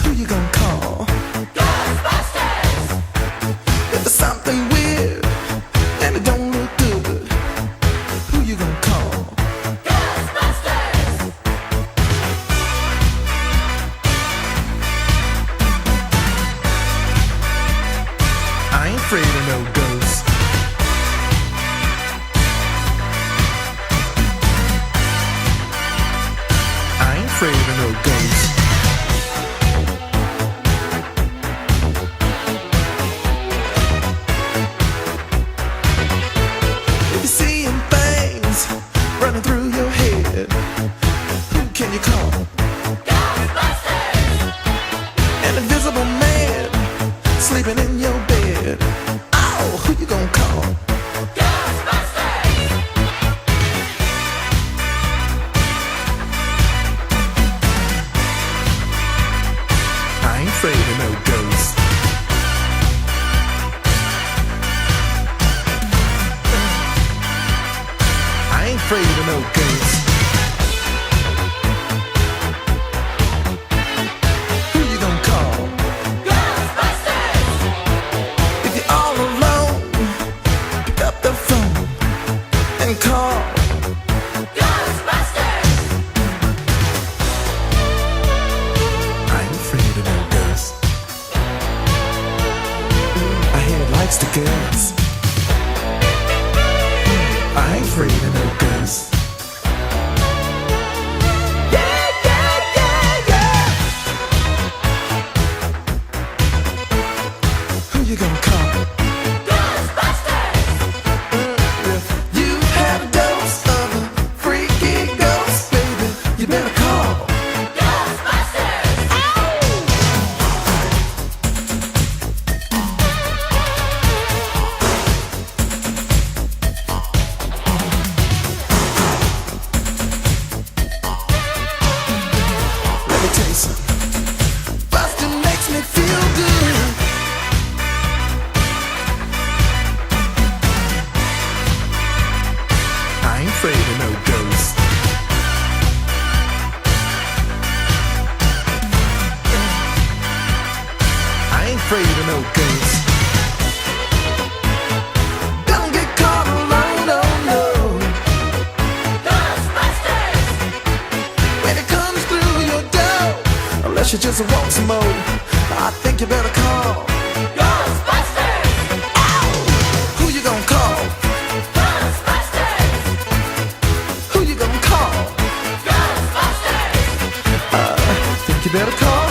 Who you gonna call? Ghostbusters! If there's something weird and it don't look good, who you gonna call? Ghostbusters! I ain't afraid of no ghosts. I ain't afraid of no ghosts. If you're seeing things running through your head, who can you call? Ghostbusters! An invisible man sleeping in your bed. Oh, who you gonna call? Ghostbusters! I ain't afraid of no ghosts. I ain't afraid of no ghosts. Who you gonna call? Ghostbusters! If you're all alone, pick up the phone and call. Ghostbusters! I ain't afraid of no ghosts. I hear it likes the girls. I ain't afraid of no ghosts. Yeah, yeah, yeah, yeah. Who you gonna call? Ghostbusters! If you had a dose of a freaky ghost, baby, you better call. Ghostbusters! Let me tell you something. Bustin' makes me feel good. I ain't afraid of no ghosts. I ain't afraid of no ghosts. Don't get caught alone, oh no. Ghostbusters! When it comes through your door, unless you just want some more, I think you better call. Ghostbusters! Who you gonna call? Ghostbusters! Who you gonna call? Ghostbusters! Think you better call.